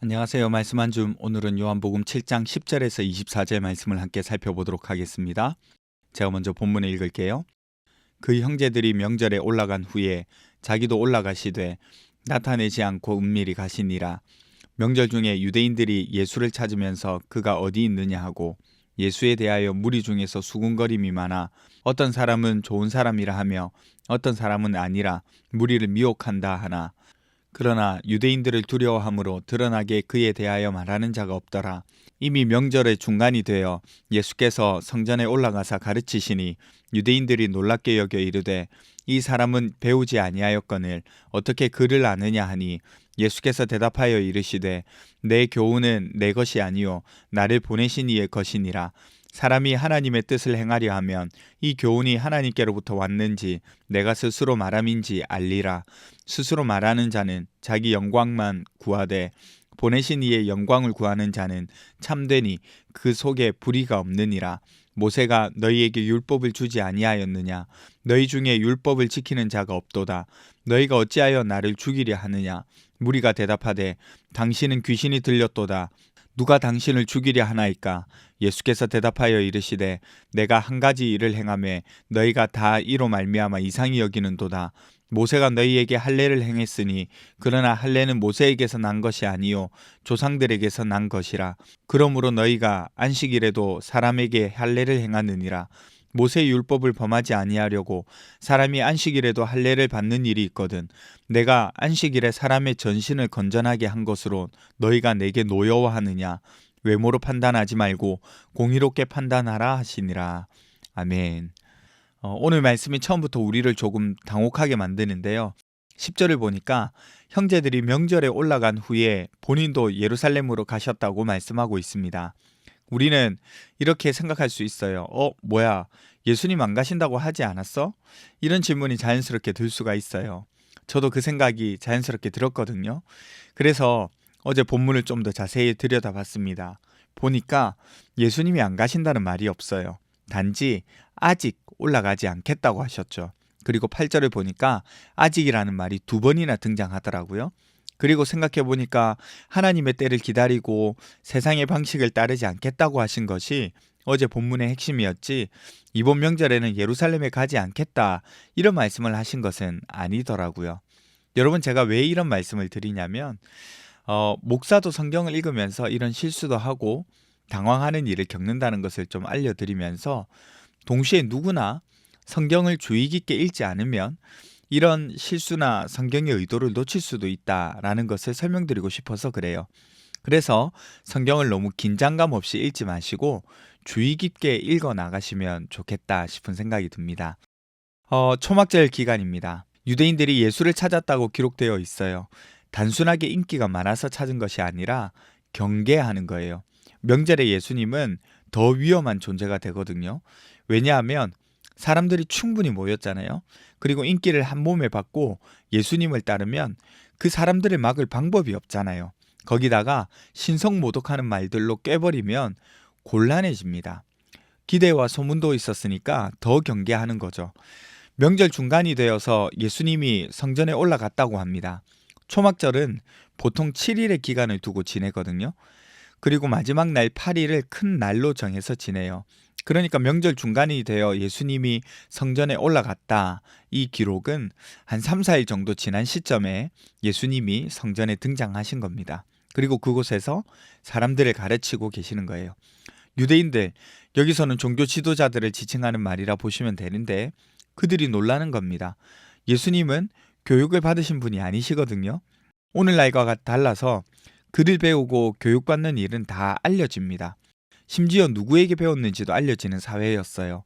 안녕하세요. 말씀 한 줌. 오늘은 요한복음 7장 10절에서 24절 말씀을 함께 살펴보도록 하겠습니다. 제가 먼저 본문을 읽을게요. 그 형제들이 명절에 올라간 후에 자기도 올라가시되 나타내지 않고 은밀히 가시니라. 명절 중에 유대인들이 예수를 찾으면서 그가 어디 있느냐 하고 예수에 대하여 무리 중에서 수군거림이 많아 어떤 사람은 좋은 사람이라 하며 어떤 사람은 아니라 무리를 미혹한다 하나 그러나 유대인들을 두려워함으로 드러나게 그에 대하여 말하는 자가 없더라. 이미 명절의 중간이 되어 예수께서 성전에 올라가사 가르치시니 유대인들이 놀랍게 여겨 이르되 이 사람은 배우지 아니하였거늘 어떻게 그를 아느냐 하니 예수께서 대답하여 이르시되 내 교훈은 내 것이 아니요 나를 보내신 이의 것이니라. 사람이 하나님의 뜻을 행하려 하면 이 교훈이 하나님께로부터 왔는지 내가 스스로 말함인지 알리라. 스스로 말하는 자는 자기 영광만 구하되 보내신 이의 영광을 구하는 자는 참되니 그 속에 불의가 없느니라. 모세가 너희에게 율법을 주지 아니하였느냐? 너희 중에 율법을 지키는 자가 없도다. 너희가 어찌하여 나를 죽이려 하느냐? 무리가 대답하되 당신은 귀신이 들렸도다. 누가 당신을 죽이려 하나이까? 예수께서 대답하여 이르시되 내가 한 가지 일을 행하매 너희가 다 이로 말미암아 이상히 여기는도다. 모세가 너희에게 할례를 행했으니 그러나 할례는 모세에게서 난 것이 아니요 조상들에게서 난 것이라. 그러므로 너희가 안식일에도 사람에게 할례를 행하느니라. 모세의 율법을 범하지 아니하려고 사람이 안식일에도 할례를 받는 일이 있거든. 내가 안식일에 사람의 전신을 건전하게 한 것으로 너희가 내게 노여워하느냐? 외모로 판단하지 말고 공의롭게 판단하라 하시니라. 아멘. 오늘 말씀이 처음부터 우리를 조금 당혹하게 만드는데요. 10절을 보니까 형제들이 명절에 올라간 후에 본인도 예루살렘으로 가셨다고 말씀하고 있습니다. 우리는 이렇게 생각할 수 있어요. 뭐야? 예수님 안 가신다고 하지 않았어? 이런 질문이 자연스럽게 들 수가 있어요. 저도 그 생각이 자연스럽게 들었거든요. 그래서 어제 본문을 좀 더 자세히 들여다봤습니다. 보니까 예수님이 안 가신다는 말이 없어요. 단지 아직 올라가지 않겠다고 하셨죠. 그리고 8절을 보니까 아직이라는 말이 2번이나 등장하더라고요. 그리고 생각해 보니까 하나님의 때를 기다리고 세상의 방식을 따르지 않겠다고 하신 것이 어제 본문의 핵심이었지 이번 명절에는 예루살렘에 가지 않겠다 이런 말씀을 하신 것은 아니더라고요. 여러분 제가 왜 이런 말씀을 드리냐면 목사도 성경을 읽으면서 이런 실수도 하고 당황하는 일을 겪는다는 것을 좀 알려드리면서 동시에 누구나 성경을 주의 깊게 읽지 않으면 이런 실수나 성경의 의도를 놓칠 수도 있다라는 것을 설명드리고 싶어서 그래요. 그래서 성경을 너무 긴장감 없이 읽지 마시고 주의 깊게 읽어 나가시면 좋겠다 싶은 생각이 듭니다. 초막절 기간입니다. 유대인들이 예수를 찾았다고 기록되어 있어요. 단순하게 인기가 많아서 찾은 것이 아니라 경계하는 거예요. 명절에 예수님은 더 위험한 존재가 되거든요. 왜냐하면 사람들이 충분히 모였잖아요. 그리고 인기를 한 몸에 받고 예수님을 따르면 그 사람들을 막을 방법이 없잖아요. 거기다가 신성모독하는 말들로 깨버리면 곤란해집니다. 기대와 소문도 있었으니까 더 경계하는 거죠. 명절 중간이 되어서 예수님이 성전에 올라갔다고 합니다. 초막절은 보통 7일의 기간을 두고 지내거든요. 그리고 마지막 날 8일을 큰 날로 정해서 지내요. 그러니까 명절 중간이 되어 예수님이 성전에 올라갔다. 이 기록은 한 3, 4일 정도 지난 시점에 예수님이 성전에 등장하신 겁니다. 그리고 그곳에서 사람들을 가르치고 계시는 거예요. 유대인들, 여기서는 종교 지도자들을 지칭하는 말이라 보시면 되는데 그들이 놀라는 겁니다. 예수님은 교육을 받으신 분이 아니시거든요. 오늘날과 달라서 글을 배우고 교육받는 일은 다 알려집니다. 심지어 누구에게 배웠는지도 알려지는 사회였어요.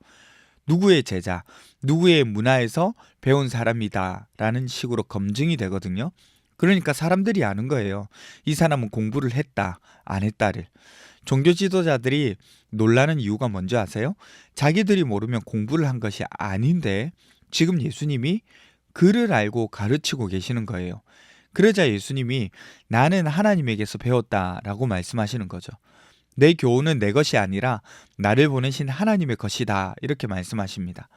누구의 제자, 누구의 문화에서 배운 사람이다 라는 식으로 검증이 되거든요. 그러니까 사람들이 아는 거예요. 이 사람은 공부를 했다, 안 했다를. 종교 지도자들이 놀라는 이유가 뭔지 아세요? 자기들이 모르면 공부를 한 것이 아닌데 지금 예수님이 글을 알고 가르치고 계시는 거예요. 그러자 예수님이 나는 하나님에게서 배웠다라고 말씀하시는 거죠. 내 교훈은 내 것이 아니라 나를 보내신 하나님의 것이다 이렇게 말씀하십니다.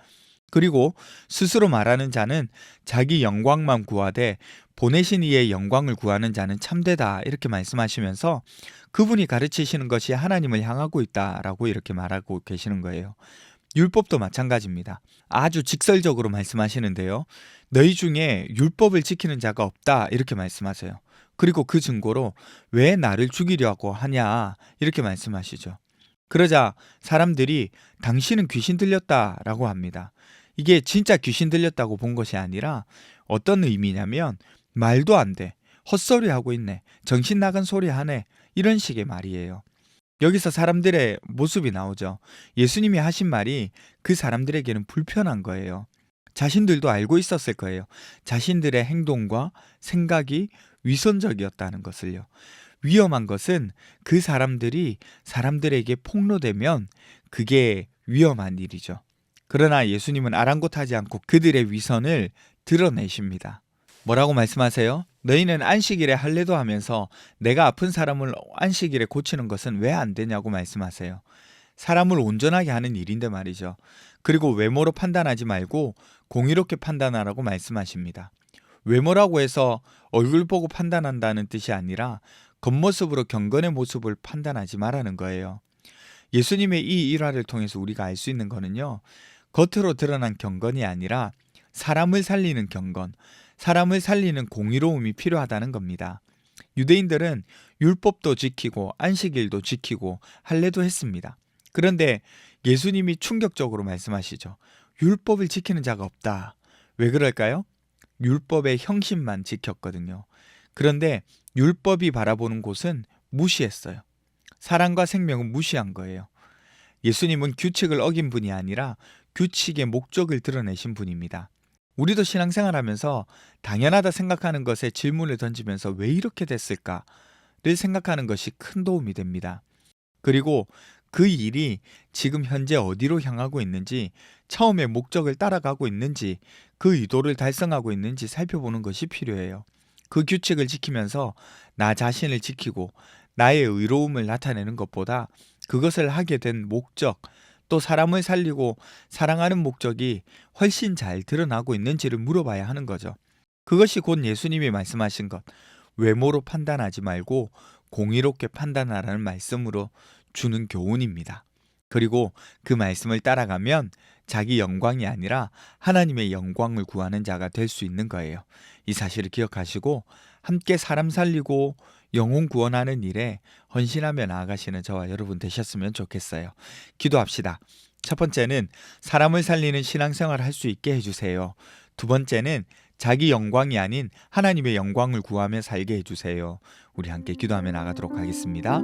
그리고 스스로 말하는 자는 자기 영광만 구하되 보내신 이의 영광을 구하는 자는 참되다 이렇게 말씀하시면서 그분이 가르치시는 것이 하나님을 향하고 있다라고 이렇게 말하고 계시는 거예요. 율법도 마찬가지입니다. 아주 직설적으로 말씀하시는데요. 너희 중에 율법을 지키는 자가 없다 이렇게 말씀하세요. 그리고 그 증거로 왜 나를 죽이려고 하냐 이렇게 말씀하시죠. 그러자 사람들이 당신은 귀신 들렸다라고 합니다. 이게 진짜 귀신 들렸다고 본 것이 아니라 어떤 의미냐면 말도 안 돼. 헛소리 하고 있네. 정신 나간 소리 하네. 이런 식의 말이에요. 여기서 사람들의 모습이 나오죠. 예수님이 하신 말이 그 사람들에게는 불편한 거예요. 자신들도 알고 있었을 거예요. 자신들의 행동과 생각이 위선적이었다는 것을요. 위험한 것은 그 사람들이 사람들에게 폭로되면 그게 위험한 일이죠. 그러나 예수님은 아랑곳하지 않고 그들의 위선을 드러내십니다. 뭐라고 말씀하세요? 너희는 안식일에 할례도 하면서 내가 아픈 사람을 안식일에 고치는 것은 왜 안 되냐고 말씀하세요. 사람을 온전하게 하는 일인데 말이죠. 그리고 외모로 판단하지 말고 공의롭게 판단하라고 말씀하십니다. 외모라고 해서 얼굴 보고 판단한다는 뜻이 아니라 겉모습으로 경건의 모습을 판단하지 말라는 거예요. 예수님의 이 일화를 통해서 우리가 알 수 있는 거는요. 겉으로 드러난 경건이 아니라 사람을 살리는 경건, 사람을 살리는 공의로움이 필요하다는 겁니다. 유대인들은 율법도 지키고 안식일도 지키고 할례도 했습니다. 그런데 예수님이 충격적으로 말씀하시죠. 율법을 지키는 자가 없다. 왜 그럴까요? 율법의 형식만 지켰거든요. 그런데 율법이 바라보는 곳은 무시했어요. 사랑과 생명은 무시한 거예요. 예수님은 규칙을 어긴 분이 아니라 규칙의 목적을 드러내신 분입니다. 우리도 신앙생활하면서 당연하다 생각하는 것에 질문을 던지면서 왜 이렇게 됐을까를 생각하는 것이 큰 도움이 됩니다. 그리고 그 일이 지금 현재 어디로 향하고 있는지, 처음의 목적을 따라가고 있는지, 그 의도를 달성하고 있는지 살펴보는 것이 필요해요. 그 규칙을 지키면서 나 자신을 지키고 나의 의로움을 나타내는 것보다 그것을 하게 된 목적, 또 사람을 살리고 사랑하는 목적이 훨씬 잘 드러나고 있는지를 물어봐야 하는 거죠. 그것이 곧 예수님이 말씀하신 것, 외모로 판단하지 말고 공의롭게 판단하라는 말씀으로 주는 교훈입니다. 그리고 그 말씀을 따라가면 자기 영광이 아니라 하나님의 영광을 구하는 자가 될 수 있는 거예요. 이 사실을 기억하시고 함께 사람 살리고 영혼 구원하는 일에 헌신하며 나아가시는 저와 여러분 되셨으면 좋겠어요. 기도합시다. 첫 번째는 사람을 살리는 신앙생활을 할 수 있게 해주세요. 두 번째는 자기 영광이 아닌 하나님의 영광을 구하며 살게 해주세요. 우리 함께 기도하며 나가도록 하겠습니다.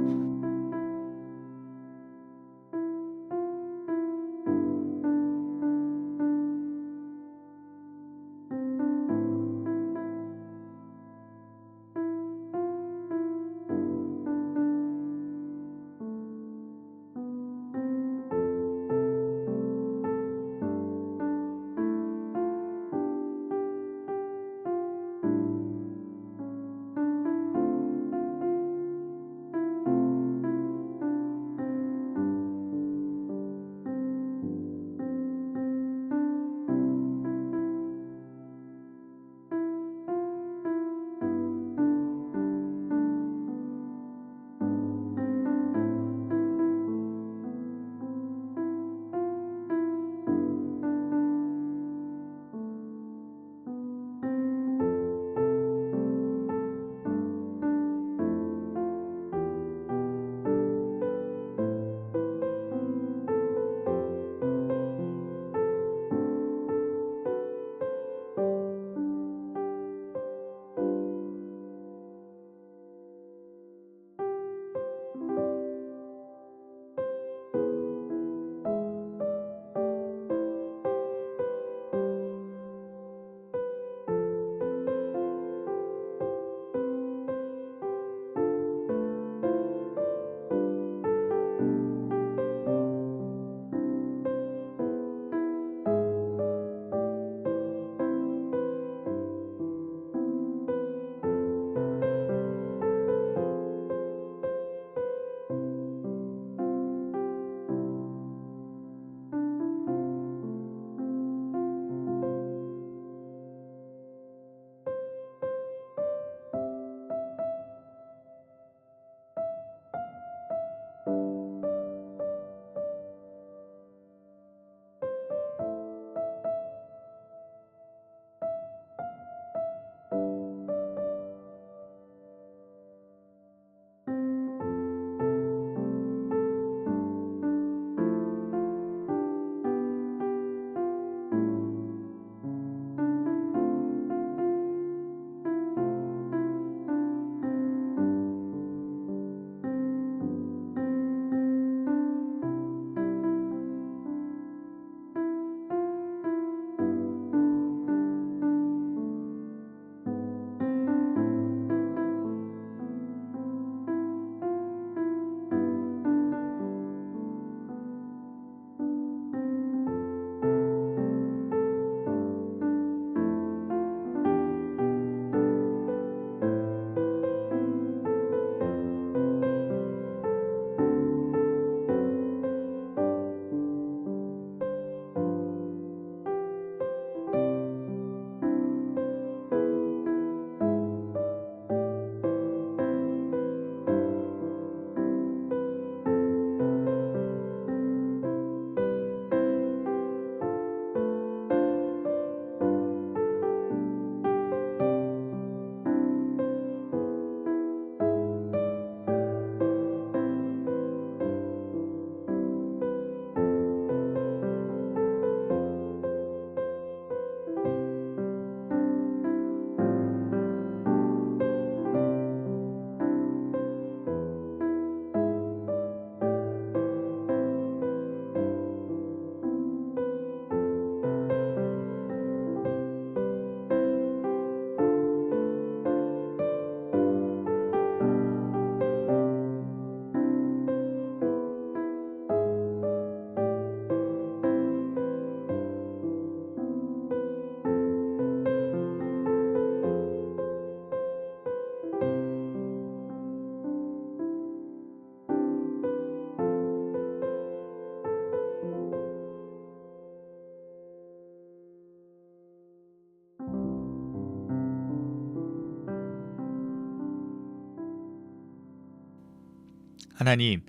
하나님,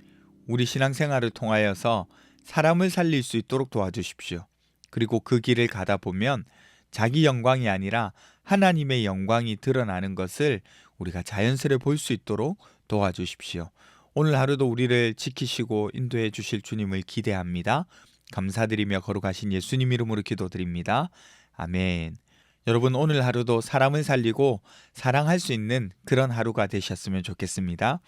우리 신앙생활을 통하여서 사람을 살릴 수 있도록 도와주십시오. 그리고 그 길을 가다 보면 자기 영광이 아니라 하나님의 영광이 드러나는 것을 우리가 자연스레 볼 수 있도록 도와주십시오. 오늘 하루도 우리를 지키시고 인도해 주실 주님을 기대합니다. 감사드리며 거룩하신 예수님 이름으로 기도드립니다. 아멘. 여러분, 오늘 하루도 사람을 살리고 사랑할 수 있는 그런 하루가 되셨으면 좋겠습니다.